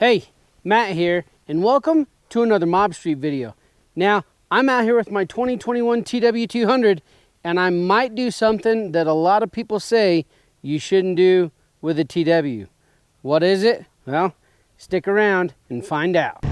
Hey, Matt here, and welcome to another Mob Street video. Now, I'm out here with my 2021 TW200, and I might do something that a lot of people say you shouldn't do with a TW. What is it? Well, stick around and find out.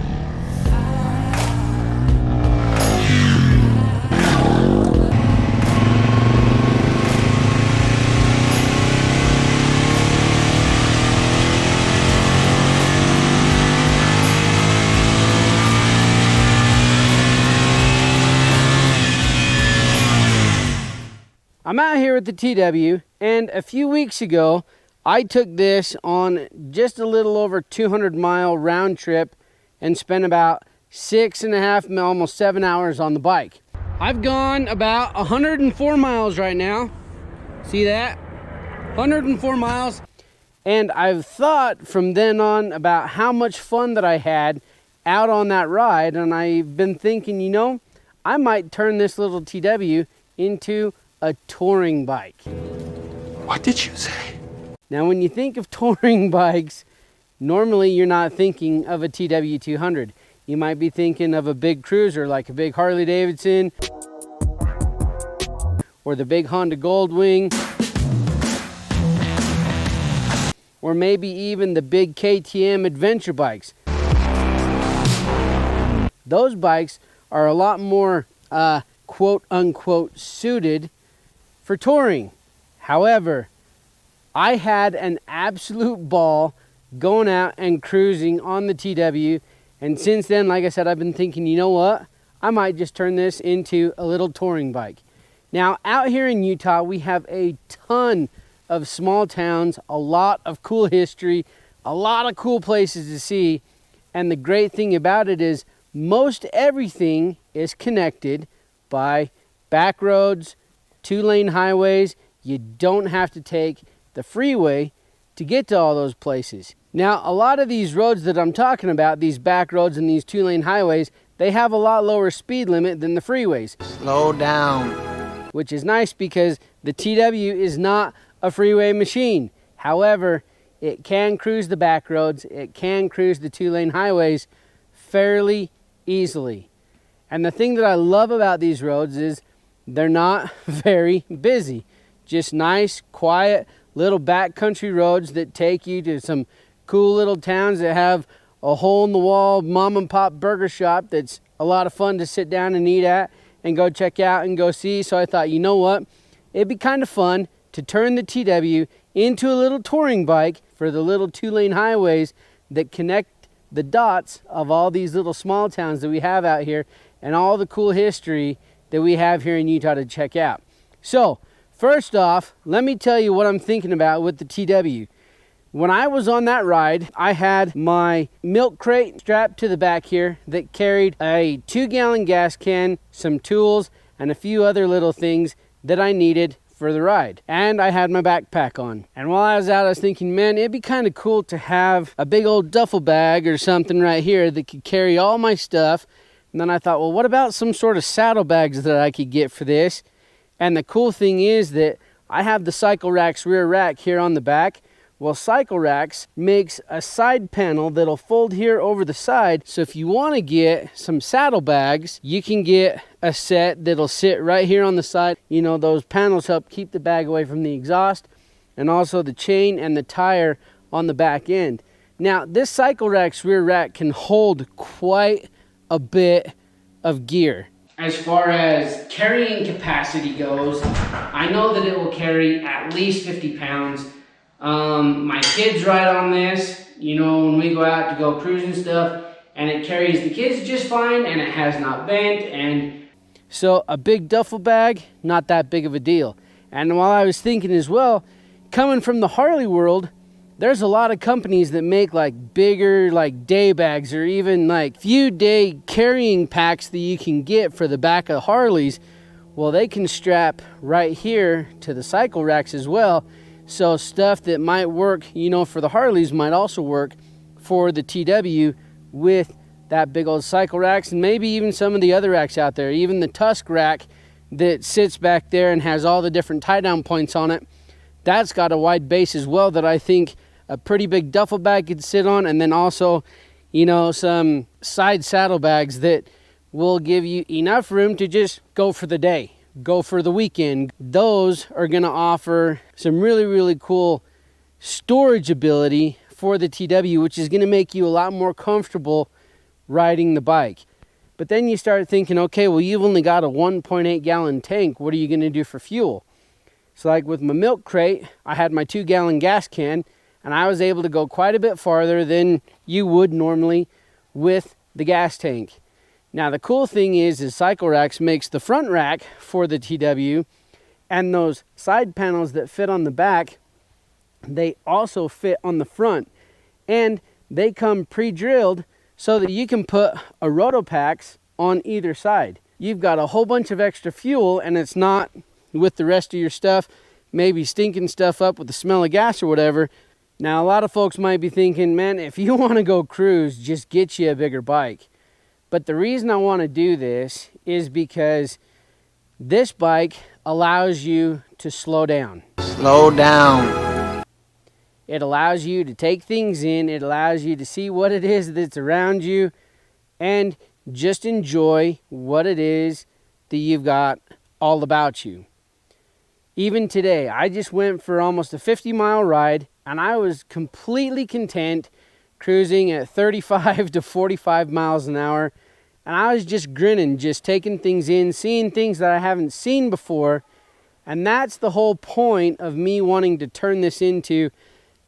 I'm out here with the TW, and a few weeks ago I took this on just a little over 200-mile round trip and spent about 6.5, almost 7 hours on the bike. I've gone about 104 miles right now. See that? 104 miles. And I've thought from then on about how much fun that I had out on that ride, and I've been thinking, you know, I might turn this little TW into a touring bike. What did you say? Now, when you think of touring bikes, normally you're not thinking of a TW200. You might be thinking of a big cruiser like a big Harley Davidson or the big Honda Goldwing, or maybe even the big KTM adventure bikes. Those bikes are a lot more quote unquote suited for touring. However, I had an absolute ball going out and cruising on the TW, and since then, like I said, I've been thinking, you know what, I might just turn this into a little touring bike. Now, out here in Utah, we have a ton of small towns, a lot of cool history, a lot of cool places to see, and the great thing about it is most everything is connected by back roads, 2-lane highways. You don't have to take the freeway to get to all those places. Now, a lot of these roads that I'm talking about, these back roads and these 2-lane highways, they have a lot lower speed limit than the freeways. Slow down. Which is nice because the TW is not a freeway machine. However, it can cruise the back roads, it can cruise the 2-lane highways fairly easily. And the thing that I love about these roads is they're not very busy. Just nice, quiet, little backcountry roads that take you to some cool little towns that have a hole-in-the-wall mom and pop burger shop that's a lot of fun to sit down and eat at and go check out and go see. So I thought, you know what? It'd be kind of fun to turn the TW into a little touring bike for the little 2-lane highways that connect the dots of all these little small towns that we have out here and all the cool history that we have here in Utah to check out. So, first off, let me tell you what I'm thinking about with the TW. When I was on that ride, I had my milk crate strapped to the back here that carried a 2-gallon gas can, some tools, and a few other little things that I needed for the ride. And I had my backpack on. And while I was out, I was thinking, man, it'd be kind of cool to have a big old duffel bag or something right here that could carry all my stuff. And then I thought, well, what about some sort of saddlebags that I could get for this? And the cool thing is that I have the Cycle Rack's rear rack here on the back. Well, Cycle Racks makes a side panel that'll fold here over the side. So if you want to get some saddlebags, you can get a set that'll sit right here on the side. You know, those panels help keep the bag away from the exhaust, and also the chain and the tire on the back end. Now, this Cycle Rack's rear rack can hold quite a bit of gear. As far as carrying capacity goes, I know that it will carry at least 50 pounds. My kids ride on this, you know, when we go out to go cruising stuff, and it carries the kids just fine, and it has not bent, and so a big duffel bag, not that big of a deal. And while I was thinking as well, coming from the Harley world, there's a lot of companies that make like bigger like day bags or even like few day carrying packs that you can get for the back of Harleys. Well, they can strap right here to the Cycle Racks as well. So stuff that might work, you know, for the Harleys might also work for the TW with that big old Cycle Racks, and maybe even some of the other racks out there. Even the Tusk rack that sits back there and has all the different tie down points on it, that's got a wide base as well that I think a pretty big duffel bag you could sit on, and then also, you know, some side saddlebags that will give you enough room to just go for the day, go for the weekend. Those are going to offer some really, really cool storage ability for the TW, which is going to make you a lot more comfortable riding the bike. But then you start thinking, okay, well, you've only got a 1.8 gallon tank. What are you going to do for fuel? So like with my milk crate, I had my 2-gallon gas can, and I was able to go quite a bit farther than you would normally with the gas tank. Now the cool thing is Cycle Racks makes the front rack for the TW, and those side panels that fit on the back, they also fit on the front, and they come pre-drilled so that you can put a Rotopax on either side. You've got a whole bunch of extra fuel, and it's not with the rest of your stuff maybe stinking stuff up with the smell of gas or whatever. Now a lot of folks might be thinking, man, if you want to go cruise, just get you a bigger bike. But the reason I want to do this is because this bike allows you to slow down. Slow down. It allows you to take things in. It allows you to see what it is that's around you and just enjoy what it is that you've got all about you. Even today, I just went for almost a 50-mile ride, and I was completely content cruising at 35 to 45 miles an hour. And I was just grinning, just taking things in, seeing things that I haven't seen before. And that's the whole point of me wanting to turn this into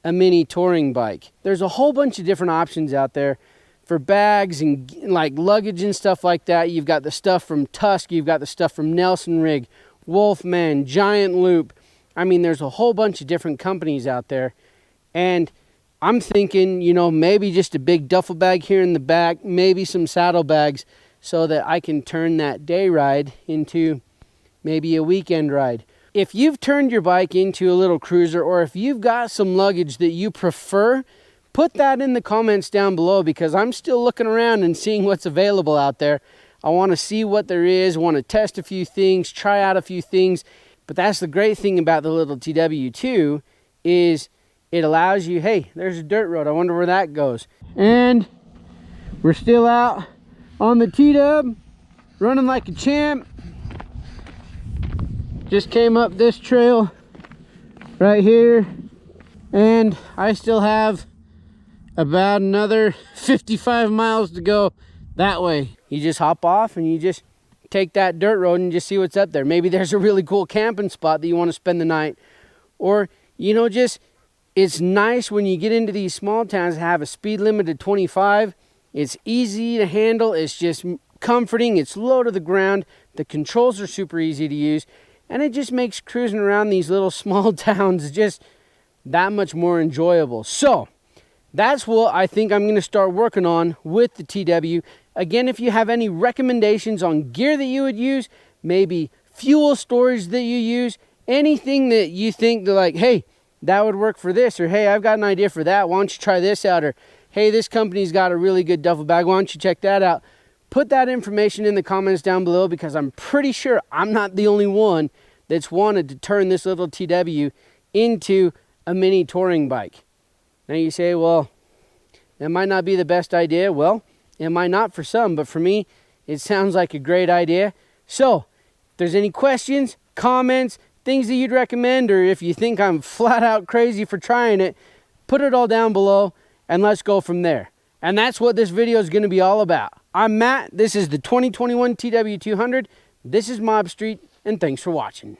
a mini touring bike. There's a whole bunch of different options out there for bags and like luggage and stuff like that. You've got the stuff from Tusk, you've got the stuff from Nelson Rig, Wolfman, Giant Loop. I mean, there's a whole bunch of different companies out there. And I'm thinking, you know, maybe just a big duffel bag here in the back, maybe some saddlebags, so that I can turn that day ride into maybe a weekend ride. If you've turned your bike into a little cruiser, or if you've got some luggage that you prefer, put that in the comments down below, because I'm still looking around and seeing what's available out there. I want to see what there is, want to test a few things, try out a few things. But that's the great thing about the little TW2 is it allows you, hey, there's a dirt road. I wonder where that goes. And we're still out on the T-Dub, running like a champ. Just came up this trail right here, and I still have about another 55 miles to go that way. You just hop off and you just take that dirt road and just see what's up there. Maybe there's a really cool camping spot that you want to spend the night. Or, you know, just, it's nice when you get into these small towns to have a speed limit of 25. It's easy to handle. It's just comforting. It's low to the ground. The controls are super easy to use. And it just makes cruising around these little small towns just that much more enjoyable. So that's what I think I'm going to start working on with the TW. Again, if you have any recommendations on gear that you would use, maybe fuel storage that you use, anything that you think that like, hey, that would work for this, or hey, I've got an idea for that, why don't you try this out, or hey, this company's got a really good duffel bag, why don't you check that out? Put that information in the comments down below, because I'm pretty sure I'm not the only one that's wanted to turn this little TW into a mini touring bike. Now you say, well, that might not be the best idea. Well, it might not for some, but for me, it sounds like a great idea. So, if there's any questions, comments, things that you'd recommend, or if you think I'm flat out crazy for trying it, put it all down below and let's go from there. And that's what this video is going to be all about. I'm Matt. This is the 2021 TW200. This is Mob Street, and thanks for watching.